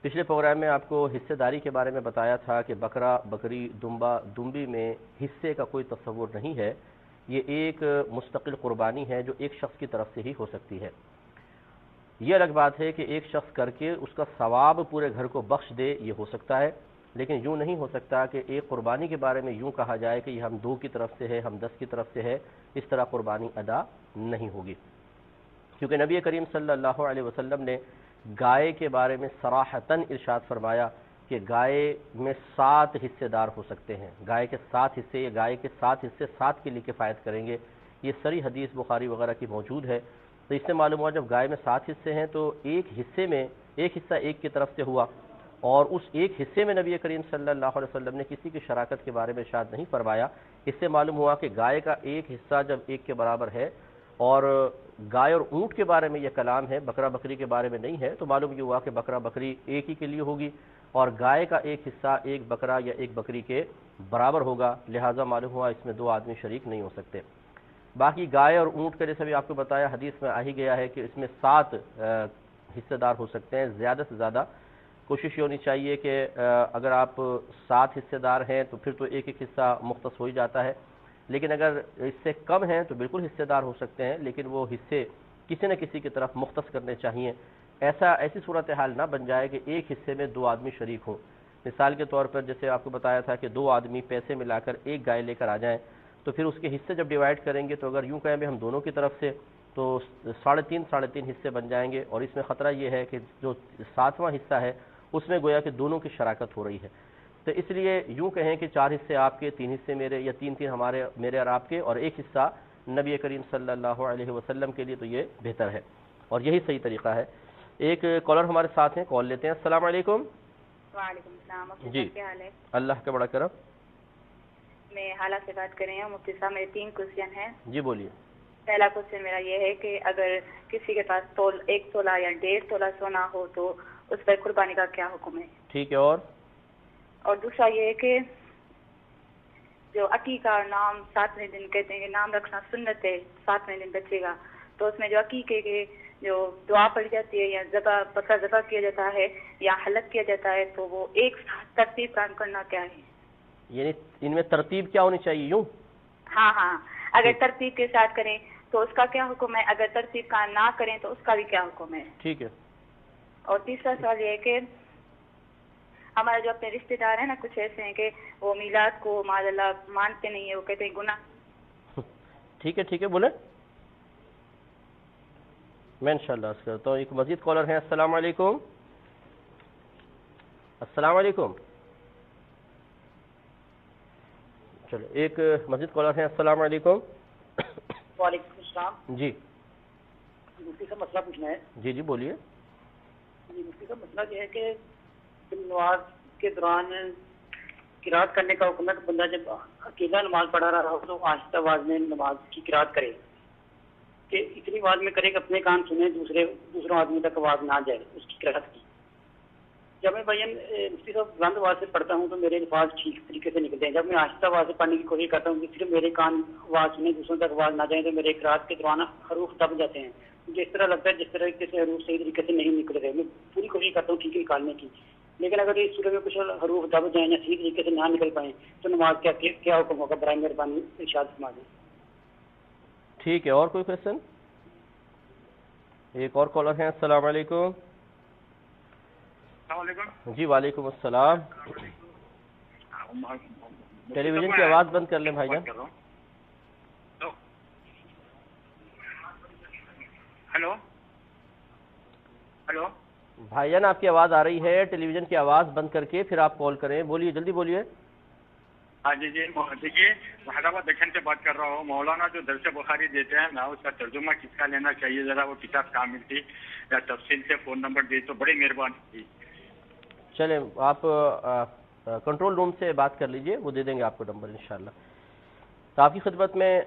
پچھلے پروگرام میں آپ کو حصے داری کے بارے میں بتایا تھا کہ بکرا بکری دمبا دمبی میں حصے کا کوئی تصور نہیں ہے، یہ ایک مستقل قربانی ہے جو ایک شخص کی طرف سے ہی ہو سکتی ہے۔ یہ الگ بات ہے کہ ایک شخص کر کے اس کا ثواب پورے گھر کو بخش دے، یہ ہو سکتا ہے، لیکن یوں نہیں ہو سکتا کہ ایک قربانی کے بارے میں یوں کہا جائے کہ یہ ہم 2 کی طرف سے ہے، ہم 10 کی طرف سے ہے، اس طرح قربانی ادا نہیں ہوگی، کیونکہ نبی کریم صلی اللہ علیہ وسلم نے گائے کے بارے میں صراحتاً ارشاد فرمایا کہ گائے میں 7 حصے دار ہو سکتے ہیں، گائے کے 7 حصے یا گائے کے 7 حصے 7 کے لیے کفایت کریں گے۔ یہ سری حدیث بخاری وغیرہ کی موجود ہے، تو اس سے معلوم ہوا جب گائے میں 7 حصے ہیں تو ایک حصے میں ایک حصہ ایک کی طرف سے ہوا، اور اس ایک حصے میں نبی کریم صلی اللہ علیہ وسلم نے کسی کی شراکت کے بارے میں ارشاد نہیں فرمایا۔ اس سے معلوم ہوا کہ گائے کا ایک حصہ جب ایک کے برابر ہے اور گائے اور اونٹ کے بارے میں یہ کلام ہے، بکرا بکری کے بارے میں نہیں ہے، تو معلوم یہ ہوا کہ بکرا بکری ایک ہی کے لیے ہوگی اور گائے کا ایک حصہ ایک بکرا یا ایک بکری کے برابر ہوگا، لہٰذا معلوم ہوا اس میں 2 آدمی شریک نہیں ہو سکتے۔ باقی گائے اور اونٹ کا جیسے بھی آپ کو بتایا حدیث میں آ ہی گیا ہے کہ اس میں 7 حصے دار ہو سکتے ہیں، زیادہ سے زیادہ کوشش یہ ہونی چاہیے کہ اگر آپ 7 حصے دار ہیں تو پھر تو ایک ایک حصہ مختص ہو ہی جاتا ہے، لیکن اگر اس سے کم ہیں تو بالکل حصے دار ہو سکتے ہیں، لیکن وہ حصے کسی نہ کسی کی طرف مختص کرنے چاہیے۔ ایسی صورتحال نہ بن جائے کہ ایک حصے میں 2 آدمی شریک ہوں۔ مثال کے طور پر جیسے آپ کو بتایا تھا کہ 2 آدمی پیسے ملا کر ایک گائے لے کر آ جائیں، تو پھر اس کے حصے جب ڈیوائیڈ کریں گے تو اگر یوں کہیں بھی ہم دونوں کی طرف سے تو 3.5 حصے بن جائیں گے، اور اس میں خطرہ یہ ہے کہ جو 7واں حصہ ہے اس میں گویا کہ دونوں کی شراکت ہو رہی ہے، تو اس لیے یوں کہیں کہ 4 حصے آپ کے، 3 حصے میرے، یا 3 میرے اور آپ کے، اور ایک حصہ نبی کریم صلی اللہ علیہ وسلم کے لیے، تو یہ بہتر ہے اور یہی صحیح طریقہ ہے۔ ایک کالر ہمارے ساتھ ہیں، کال لیتے ہیں۔ السلام علیکم۔ وعلیکم السلام۔ جی، کیا حال ہے؟ اللہ کا بڑا کرم۔ میں حالہ سے بات کر رہی ہوں مفتی صاحب، میرے 3 کوشچن ہیں۔ جی بولیے۔ پہلا کوشچن میرا یہ ہے کہ اگر کسی کے پاس 1 تولہ یا 1.5 تولہ سونا ہو تو اس پر قربانی کا کیا حکم ہے؟ ٹھیک ہے، اور دوسرا یہ ہے کہ جو عقیقہ نام 7ویں دن کہتے ہیں کہ نام رکھنا سنت ہے، 7ویں دن بچے گا، تو اس میں جو عقیقے کے جو دعا پڑھی جاتی ہے یا بکرا ذبح کیا جاتا ہے یا حلق کیا جاتا ہے، تو وہ ایک ساتھ ترتیب قائم کرنا کیا ہے؟ یعنی ان میں ترتیب کیا ہونی چاہیے؟ یوں ہاں، اگر ترتیب کے ساتھ کریں تو اس کا کیا حکم ہے، اگر ترتیب کا نہ کریں تو اس کا بھی کیا حکم ہے؟ ٹھیک ہے۔ اور تیسرا سوال یہ ہے کہ ہمارے جو اپنے رشتہ دار ہیں نا، کچھ ایسے ہیں کہ وہ میلاد کو معاذ اللہ مانتے نہیں ہیں، وہ کہتے ہیں گناہ۔ ٹھیک ہے بولیں، میں انشاءاللہ عرض کرتا ہوں۔ ایک مزید کالر ہیں۔ السلام علیکم۔ السلام علیکم۔ چلو ایک مزید کالر ہیں۔ السلام علیکم۔ وعلیکم السلام۔ جی مفتی صاحب، مسئلہ پوچھنا ہے۔ جی بولیے۔ جی مفتی صاحب، مسئلہ یہ ہے کہ نماز کے دوران قرات کرنے کا حکم ہے کہ بندہ جب اکیلا نماز پڑھا رہا ہو تو آہستہ آواز میں نماز کی قرات کرے، کہ اتنی آواز میں کرے کہ اپنے کان سنے، دوسروں آدمی تک آواز نہ جائے اس کی قرات کی۔ جب میں بھائی مفتی صاحب بلند آواز سے پڑھتا ہوں تو میرے الفاظ ٹھیک طریقے سے نکلتے ہیں، جب میں آہستہ آواز سے پڑھنے کی کوشش کرتا ہوں کہ صرف میرے کان آواز سنے، دوسروں تک آواز نہ جائیں، تو میرے قرات کے دوران حروف دب جاتے ہیں۔ مجھے اس طرح لگتا ہے جس طرح سے حروف صحیح طریقے سے نہیں نکل رہے۔ میں پوری کوشش کرتا ہوں ٹھیک نکالنے کی، لیکن اگر اس صورت میں کچھ حروف دب جائیں یا صحیح طریقے سے نہ نکل پائیں تو نماز کیا حکم ہوگا؟ برائے مہربانی ارشاد فرما دیں۔ ٹھیک ہے، اور کوئی کوشچن؟ ایک اور کالر ہیں۔ السلام علیکم۔ السلام علیکم۔ جی وعلیکم السلام۔ ٹیلی ویژن کی آواز بند کر لیں بھائی جان۔ ہلو بھائی جان، آپ کی آواز آ رہی ہے، ٹیلی ویژن کی آواز بند کر کے پھر آپ کال کریں، بولیے، جلدی بولیے۔ ہاں جی دیکھیے، حیدرآباد دکن سے بات کر رہا ہوں۔ مولانا جو درس بخاری دیتے ہیں نا، اس کا ترجمہ کس کا لینا چاہیے؟ ذرا وہ کتاب کہاں ملتی یا تفصیل سے فون نمبر دی تو بڑی مہربانی تھی۔ چلیں آپ کنٹرول روم سے بات کر لیجئے، وہ دے دیں گے آپ کو نمبر انشاءاللہ۔ تو آپ کی خدمت میں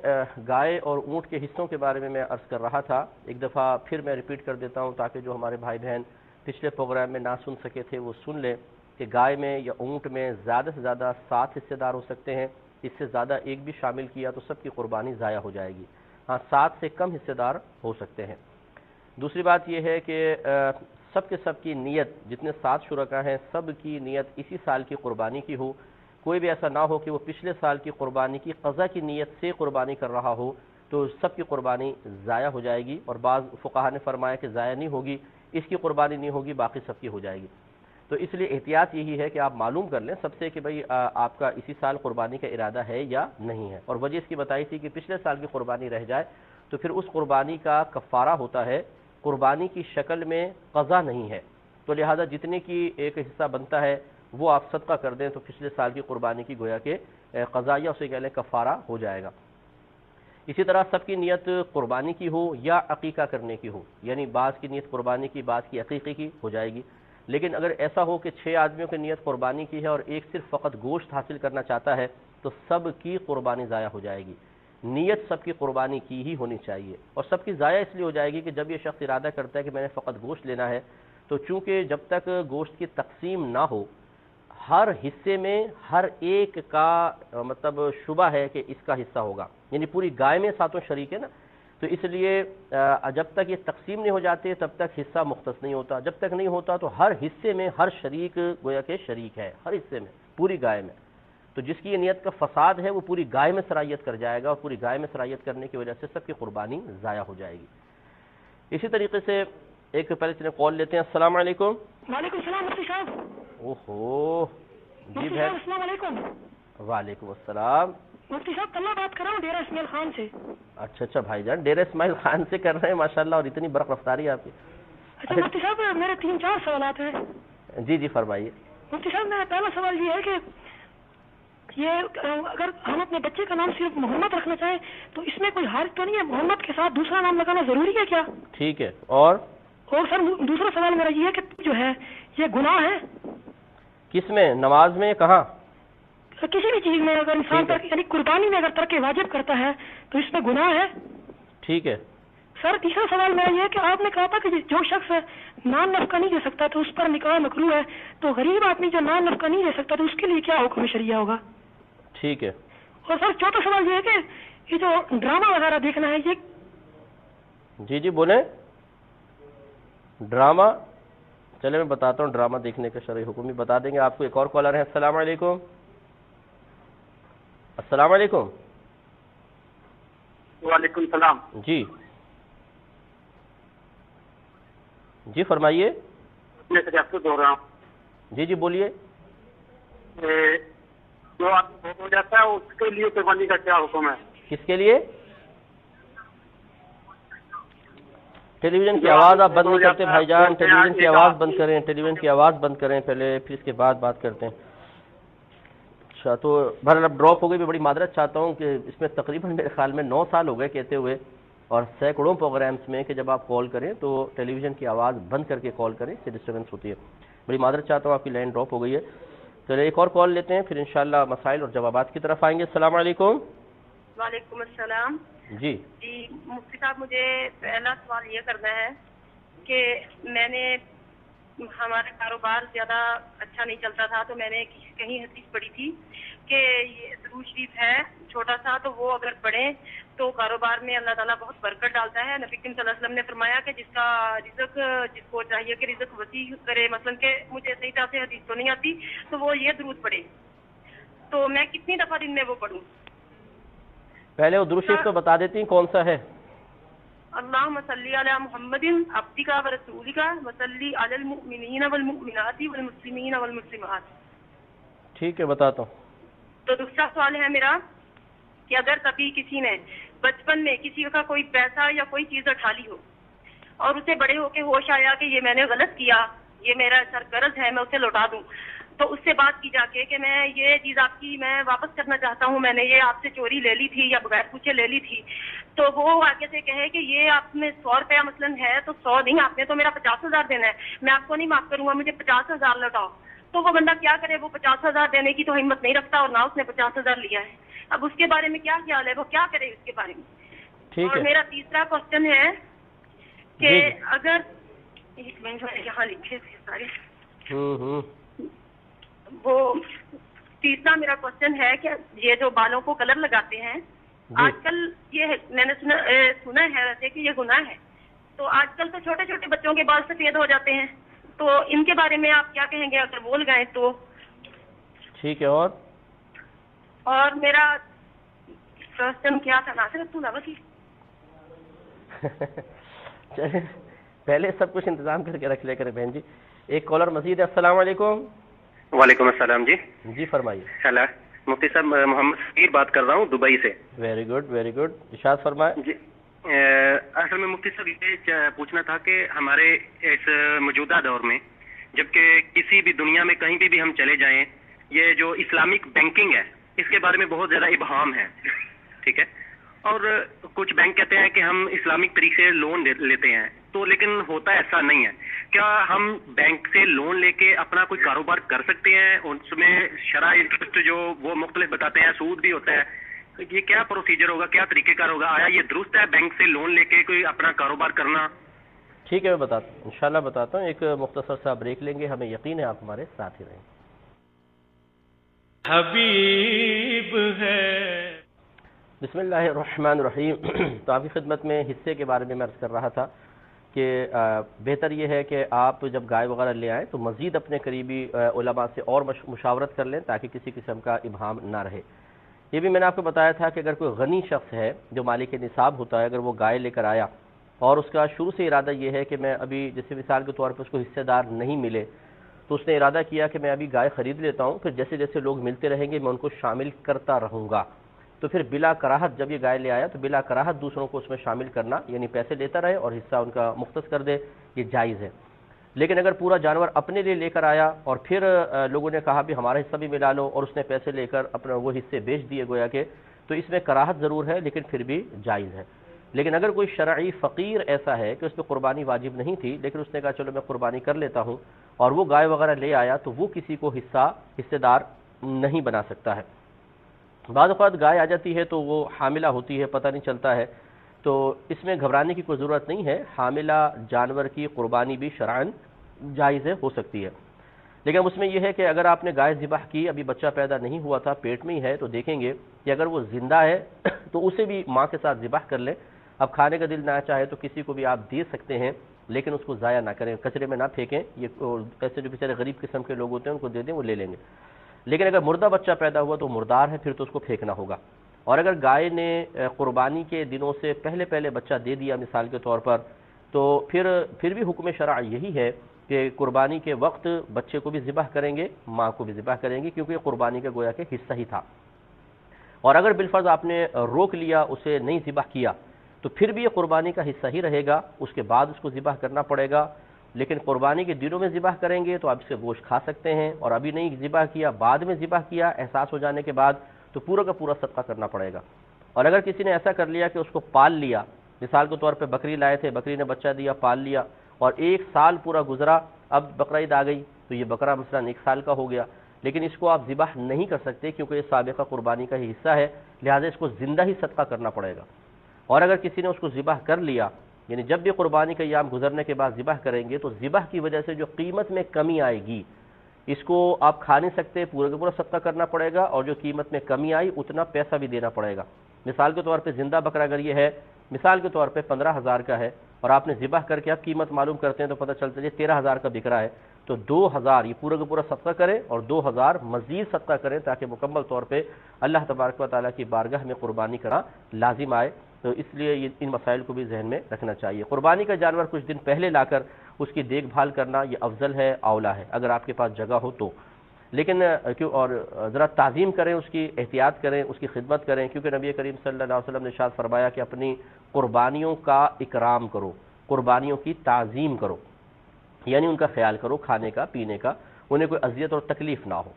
گائے اور اونٹ کے حصوں کے بارے میں عرض کر رہا تھا، ایک دفعہ پھر میں ریپیٹ کر دیتا ہوں تاکہ جو ہمارے بھائی بہن پچھلے پروگرام میں نہ سن سکے تھے وہ سن لیں کہ گائے میں یا اونٹ میں زیادہ سے زیادہ 7 حصے دار ہو سکتے ہیں، اس سے زیادہ ایک بھی شامل کیا تو سب کی قربانی ضائع ہو جائے گی۔ ہاں، 7 سے کم حصے دار ہو سکتے ہیں۔ دوسری بات یہ ہے کہ سب کے سب کی نیت، جتنے 7 شرکا ہیں سب کی نیت اسی سال کی قربانی کی ہو. کوئی بھی ایسا نہ ہو کہ وہ پچھلے سال کی قربانی کی قضا کی نیت سے قربانی کر رہا ہو تو سب کی قربانی ضائع ہو جائے گی. اور بعض فقہا نے فرمایا کہ ضائع نہیں ہوگی، اس کی قربانی نہیں ہوگی، باقی سب کی ہو جائے گی. تو اس لیے احتیاط یہی ہے کہ آپ معلوم کر لیں سب سے کہ بھئی آپ کا اسی سال قربانی کا ارادہ ہے یا نہیں ہے. اور وجہ اس کی بتائی تھی کہ پچھلے سال کی قربانی رہ جائے تو پھر اس قربانی کا کفارہ ہوتا ہے، قربانی کی شکل میں قضا نہیں ہے. تو لہذا جتنے کی ایک حصہ بنتا ہے وہ آپ صدقہ کر دیں تو پچھلے سال کی قربانی کی گویا کہ قضا یا اسے کہہ لیں کفارہ ہو جائے گا. اسی طرح سب کی نیت قربانی کی ہو یا عقیقہ کرنے کی ہو، یعنی بعض کی نیت قربانی کی، بعض کی عقیقے کی ہو جائے گی. لیکن اگر ایسا ہو کہ 6 آدمیوں کی نیت قربانی کی ہے اور ایک صرف فقط گوشت حاصل کرنا چاہتا ہے تو سب کی قربانی ضائع ہو جائے گی. نیت سب کی قربانی کی ہی ہونی چاہیے. اور سب کی ضائع اس لیے ہو جائے گی کہ جب یہ شخص ارادہ کرتا ہے کہ میں نے فقط گوشت لینا ہے تو چونکہ جب تک گوشت کی تقسیم نہ ہو ہر حصے میں ہر ایک کا مطلب شبہ ہے کہ اس کا حصہ ہوگا، یعنی پوری گائے میں 7 شریک ہے نا، تو اس لیے جب تک یہ تقسیم نہیں ہو جاتے تب تک حصہ مختص نہیں ہوتا. جب تک نہیں ہوتا تو ہر حصے میں ہر شریک گویا کہ شریک ہے، ہر حصے میں پوری گائے میں. تو جس کی یہ نیت کا فساد ہے وہ پوری گائے میں سرایت کر جائے گا اور پوری گائے میں سرایت کرنے کی وجہ سے سب کی قربانی ضائع ہو جائے گی. اسی طریقے سے ایک پہلے چلیں کال لیتے ہیں. السلام علیکم. وعلیکم السلام مفتی صاحب. اوہو جی بھائی السلام علیکم. وعلیکم السلام. مفتی صاحب کل بات کر رہا ہوں ڈیرہ اسماعیل خان سے. اچھا بھائی جان ڈیرہ اسماعیل خان سے کر رہے ہیں ماشاءاللہ، اور اتنی برق رفتاری ہے آپ کی. اچھا مفتی صاحب میرے 3-4 سوالات ہیں. جی فرمائیے. مفتی صاحب میرا پہلا سوال یہ ہے کہ یہ اگر ہم اپنے بچے کا نام صرف محمد رکھنا چاہیں تو اس میں کوئی حرج تو نہیں ہے؟ محمد کے ساتھ دوسرا نام لگانا ضروری ہے کیا؟ ٹھیک ہے. اور سر دوسرا سوال میرا یہ ہے کہ جو ہے یہ گناہ ہے کس میں؟ نماز میں؟ کہاں؟ کسی بھی چیز میں اگر انسان یعنی قربانی میں اگر ترک واجب کرتا ہے تو اس میں گناہ ہے؟ ٹھیک ہے. سر تیسرا سوال میرا یہ ہے کہ آپ نے کہا تھا کہ جو شخص نان نفقہ نہیں دے سکتا تو اس پر نکاح مکروہ ہے، تو غریب آدمی جو نان نفقہ نہیں دے سکتا تو اس کے لیے کیا حکم شریعہ ہوگا؟ ٹھیک ہے. اور سر چوتھا سوال یہ ہے کہ یہ جو ڈرامہ وغیرہ دیکھنا ہے یہ جی بولیں. ڈرامہ چلے میں بتاتا ہوں ڈرامہ دیکھنے کا شرعی حکم بھی بتا دیں گے آپ کو. ایک اور کالر ہے. السلام علیکم. السلام علیکم. وعلیکم السلام. جی فرمائیے. میں سجاد ہو رہا ہوں. جی بولیے. جو آدمی ہو جاتا ہے اس کے لیے قربانی کا کیا حکم ہے؟ کس کے لیے؟ ٹیلی ویژن کی آواز آپ بند نہیں کرتے بھائی جان. ٹیلی ویژن کی آواز بند کریں. ٹیلی ویژن کی آواز بند کریں پہلے، پھر اس کے بعد بات کرتے ہیں. اچھا تو بہرحال اب ڈراپ ہو گئی. میں بڑی معذرت چاہتا ہوں کہ اس میں تقریباً میرے خیال میں 9 سال ہو گئے کہتے ہوئے، اور سینکڑوں پروگرامز میں کہ جب آپ کال کریں تو ٹیلی ویژن کی آواز بند کر کے کال کریں، اس سے ڈسٹربنس ہوتی ہے. بڑی معذرت چاہتا ہوں آپ کی لائن ڈراپ ہو گئی ہے. چلے ایک اور کال لیتے ہیں، پھر انشاءاللہ مسائل اور جوابات کی طرف آئیں گے. السلام علیکم. وعلیکم السلام. جی مفتی صاحب مجھے پہلا سوال یہ کرنا ہے کہ میں نے ہمارا کاروبار زیادہ اچھا نہیں چلتا تھا تو میں نے کہیں حدیث پڑھی تھی کہ یہ درود شریف ہے چھوٹا سا، تو وہ اگر پڑھیں تو کاروبار میں اللہ تعالیٰ بہت برکت ڈالتا ہے. نبی کریم صلی اللہ علیہ وسلم نے فرمایا کہ جس کا رزق، جس کو چاہیے کہ رزق وسیع کرے، مثلا کہ مجھے صحیح طرح سے حدیث تو نہیں آتی تو وہ یہ درود پڑھے، تو میں کتنی دفعہ دن میں وہ پڑھوں؟ پہلے وہ درود شریف تو بتا دیتی ہیں کون سا ہے. اللہم صلی علی محمد عبدک و رسولک وصلی علی المؤمنین والمؤمنات والمسلمین والمسلمات. ٹھیک ہے بتاتا ہوں. تو دوسرا سوال ہے میرا کہ اگر کبھی کسی نے بچپن میں کسی کا کوئی پیسہ یا کوئی چیز اٹھا لی ہو اور اسے بڑے ہو کے ہوش آیا کہ یہ میں نے غلط کیا، یہ میرا سرقرض ہے، میں اسے لوٹا دوں، تو اس سے بات کی جا کے کہ میں یہ چیز آپ کی میں واپس کرنا چاہتا ہوں، میں نے یہ آپ سے چوری لے لی تھی یا بغیر پوچھے لے لی تھی، تو وہ آگے سے کہے کہ یہ آپ میں 100 روپیہ مثلاً ہے تو 100 نہیں، آپ نے تو میرا 50,000 دینا ہے، میں آپ کو نہیں معاف کروں گا، مجھے 50,000 لوٹاؤ. تو وہ بندہ کیا کرے؟ وہ 50,000 دینے کی تو ہمت نہیں رکھتا اور نہ اس نے 50,000 لیا ہے. اب اس کے بارے میں کیا خیال ہے؟ وہ کیا کرے اس کے بارے میں؟ اور میرا تیسرا کوشچن ہے کہ اگر ایک منٹ یہاں لکھے تھے سارے، وہ تیسرا میرا کوشچن ہے کہ یہ جو بالوں کو کلر لگاتے ہیں آج کل، یہ میں نے سنا ہے ویسے کہ یہ گناہ ہے، تو آج کل تو چھوٹے چھوٹے بچوں کے بال سفید ہو جاتے ہیں تو ان کے بارے میں آپ کیا کہیں گے اگر بول گئے تو؟ ٹھیک ہے. اور میرا کوشچن کیا تھا ناصرت تو کی پہلے سب کچھ انتظام کر کے رکھ لے کرے بہن جی. ایک کالر مزید ہے. السلام علیکم. وعلیکم السلام. جی فرمائیے. ہیلو مفتی صاحب، محمد فقیر بات کر رہا ہوں دبئی سے. Very good very good. ارشاد فرمائیں. جی اصل میں مفتی صاحب یہ پوچھنا تھا کہ ہمارے اس موجودہ دور میں جبکہ کسی بھی دنیا میں کہیں بھی ہم چلے جائیں، یہ جو اسلامک بینکنگ ہے اس کے بارے میں بہت زیادہ ابہام ہے. ٹھیک ہے. اور کچھ بینک کہتے ہیں کہ ہم اسلامک طریقے سے لون لیتے ہیں، تو لیکن ہوتا ایسا نہیں ہے. کیا ہم بینک سے لون لے کے اپنا کوئی کاروبار کر سکتے ہیں؟ اس میں شرح انٹرسٹ جو وہ مختلف بتاتے ہیں، سود بھی ہوتا ہے. یہ کیا پروسیجر ہوگا، کیا طریقہ کار ہوگا؟ آیا یہ درست ہے بینک سے لون لے کے کوئی اپنا کاروبار کرنا؟ ٹھیک ہے میں بتاتا ہوں، انشاءاللہ بتاتا ہوں. ایک مختصر سا بریک لیں گے. ہمیں یقین ہے آپ ہمارے ساتھ ہی رہیں. حبیب ہے. بسم اللہ الرحمن الرحیم. تو آپ کی خدمت میں حصے کے بارے میں عرض کر رہا تھا کہ بہتر یہ ہے کہ آپ جب گائے وغیرہ لے آئیں تو مزید اپنے قریبی علماء سے اور مشاورت کر لیں تاکہ کسی قسم کا ابہام نہ رہے. یہ بھی میں نے آپ کو بتایا تھا کہ اگر کوئی غنی شخص ہے جو مالک نصاب ہوتا ہے، اگر وہ گائے لے کر آیا اور اس کا شروع سے ارادہ یہ ہے کہ میں ابھی جیسے مثال کے طور پر اس کو حصے دار نہیں ملے تو اس نے ارادہ کیا کہ میں ابھی گائے خرید لیتا ہوں، پھر جیسے جیسے لوگ ملتے رہیں گے میں ان کو شامل کرتا رہوں گا، تو پھر بلا کراہت جب یہ گائے لے آیا تو بلا کراہت دوسروں کو اس میں شامل کرنا، یعنی پیسے لیتا رہے اور حصہ ان کا مختص کر دے، یہ جائز ہے. لیکن اگر پورا جانور اپنے لیے لے کر آیا اور پھر لوگوں نے کہا بھی ہمارا حصہ بھی ملا لو اور اس نے پیسے لے کر اپنے وہ حصے بیچ دیے گویا کہ، تو اس میں کراہت ضرور ہے لیکن پھر بھی جائز ہے. لیکن اگر کوئی شرعی فقیر ایسا ہے کہ اس پہ قربانی واجب نہیں تھی لیکن اس نے کہا چلو میں قربانی کر لیتا ہوں اور وہ گائے وغیرہ لے آیا تو وہ کسی کو حصے دار نہیں بنا سکتا ہے. بعض اوقات گائے آ جاتی ہے تو وہ حاملہ ہوتی ہے، پتہ نہیں چلتا ہے، تو اس میں گھبرانے کی کوئی ضرورت نہیں ہے. حاملہ جانور کی قربانی بھی شرعاً جائز ہو سکتی ہے. لیکن اس میں یہ ہے کہ اگر آپ نے گائے ذبح کی، ابھی بچہ پیدا نہیں ہوا تھا، پیٹ میں ہی ہے، تو دیکھیں گے کہ اگر وہ زندہ ہے تو اسے بھی ماں کے ساتھ ذبح کر لیں. اب کھانے کا دل نہ چاہے تو کسی کو بھی آپ دے سکتے ہیں لیکن اس کو ضائع نہ کریں، کچرے میں نہ پھینکیں. یہ ایسے جو بیچارے غریب قسم کے لوگ ہوتے ہیں ان کو دے دیں، وہ لے لیں گے. لیکن اگر مردہ بچہ پیدا ہوا تو مردار ہے، پھر تو اس کو پھینکنا ہوگا. اور اگر گائے نے قربانی کے دنوں سے پہلے بچہ دے دیا مثال کے طور پر، تو پھر بھی حکم شرع یہی ہے کہ قربانی کے وقت بچے کو بھی ذبح کریں گے، ماں کو بھی ذبح کریں گے، کیونکہ یہ قربانی کا گویا کہ حصہ ہی تھا. اور اگر بالفرض آپ نے روک لیا، اسے نہیں ذبح کیا، تو پھر بھی یہ قربانی کا حصہ ہی رہے گا، اس کے بعد اس کو ذبح کرنا پڑے گا. لیکن قربانی کے دنوں میں ذبح کریں گے تو آپ اس سے گوشت کھا سکتے ہیں، اور ابھی نہیں ذبح کیا، بعد میں ذبح کیا احساس ہو جانے کے بعد، تو پورا کا پورا صدقہ کرنا پڑے گا. اور اگر کسی نے ایسا کر لیا کہ اس کو پال لیا، مثال کے طور پہ بکری لائے تھے، بکری نے بچہ دیا، پال لیا، اور 1 سال پورا گزرا، اب بقرعید آ گئی تو یہ بکرا مثلا 1 سال کا ہو گیا، لیکن اس کو آپ ذبح نہیں کر سکتے کیونکہ یہ سابقہ قربانی کا ہی حصہ ہے، لہٰذا اس کو زندہ ہی صدقہ کرنا پڑے گا. اور اگر کسی نے اس کو ذبح کر لیا، یعنی جب بھی قربانی کا ایام گزرنے کے بعد ذبح کریں گے تو ذبح کی وجہ سے جو قیمت میں کمی آئے گی اس کو آپ کھا نہیں سکتے، پورا کا پورا صدقہ کرنا پڑے گا، اور جو قیمت میں کمی آئی اتنا پیسہ بھی دینا پڑے گا. مثال کے طور پہ زندہ بکرا اگر یہ ہے مثال کے طور پہ 15,000 کا ہے اور آپ نے ذبح کر کے آپ قیمت معلوم کرتے ہیں تو پتہ چلتا ہے 13,000 کا بک رہا ہے، تو 2,000 یہ پورا کا پورا صدقہ کریں اور 2,000 مزید صدقہ کریں تاکہ مکمل طور پہ اللہ تبارک و تعالیٰ کی بارگاہ میں قربانی کرنا لازم آئے. تو اس لیے ان مسائل کو بھی ذہن میں رکھنا چاہیے. قربانی کا جانور کچھ دن پہلے لا کر اس کی دیکھ بھال کرنا یہ افضل ہے، اولا ہے اگر آپ کے پاس جگہ ہو تو. لیکن اور ذرا تعظیم کریں، اس کی احتیاط کریں، اس کی خدمت کریں، کیونکہ نبی کریم صلی اللہ علیہ وسلم نے ارشاد فرمایا کہ اپنی قربانیوں کا اکرام کرو، قربانیوں کی تعظیم کرو، یعنی ان کا خیال کرو، کھانے کا پینے کا، انہیں کوئی اذیت اور تکلیف نہ ہو.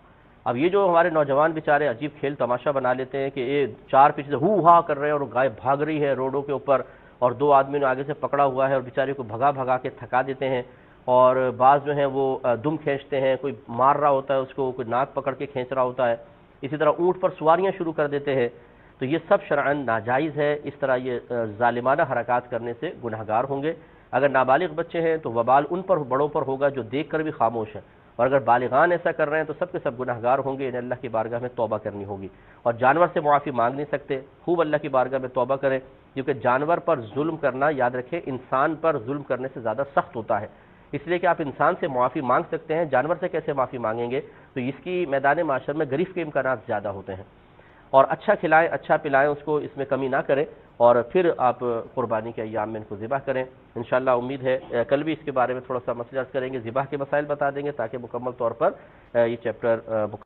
اب یہ جو ہمارے نوجوان بیچارے عجیب کھیل تماشا بنا لیتے ہیں کہ یہ 4 پیچھے سے ہو ہا کر رہے ہیں اور گائے بھاگ رہی ہے روڈوں کے اوپر اور 2 آدمی نے آگے سے پکڑا ہوا ہے اور بیچارے کو بھگا کے تھکا دیتے ہیں، اور بعض جو ہیں وہ دم کھینچتے ہیں، کوئی مار رہا ہوتا ہے اس کو، کوئی ناک پکڑ کے کھینچ رہا ہوتا ہے، اسی طرح اونٹ پر سواریاں شروع کر دیتے ہیں. تو یہ سب شرعاً ناجائز ہے. اس طرح یہ ظالمانہ حرکات کرنے سے گنہگار ہوں گے. اگر نابالغ بچے ہیں تو وبال ان پر بڑوں پر ہوگا جو دیکھ کر بھی خاموش ہیں، اور اگر بالغان ایسا کر رہے ہیں تو سب کے سب گنہگار ہوں گے. انہیں اللہ کی بارگاہ میں توبہ کرنی ہوگی، اور جانور سے معافی مانگ نہیں سکتے. خوب اللہ کی بارگاہ میں توبہ کریں، کیونکہ جانور پر ظلم کرنا یاد رکھیں انسان پر ظلم کرنے سے زیادہ سخت ہوتا ہے. اس لیے کہ آپ انسان سے معافی مانگ سکتے ہیں، جانور سے کیسے معافی مانگیں گے؟ تو اس کی میدان معاشر میں گرفت کے امکانات زیادہ ہوتے ہیں. اور اچھا کھلائیں، اچھا پلائیں، اس کو اس میں کمی نہ کریں، اور پھر آپ قربانی کے ایام میں ان کو ذبح کریں. انشاءاللہ امید ہے کل بھی اس کے بارے میں تھوڑا سا مسئلہ کریں گے، ذبح کے مسائل بتا دیں گے تاکہ مکمل طور پر یہ چیپٹر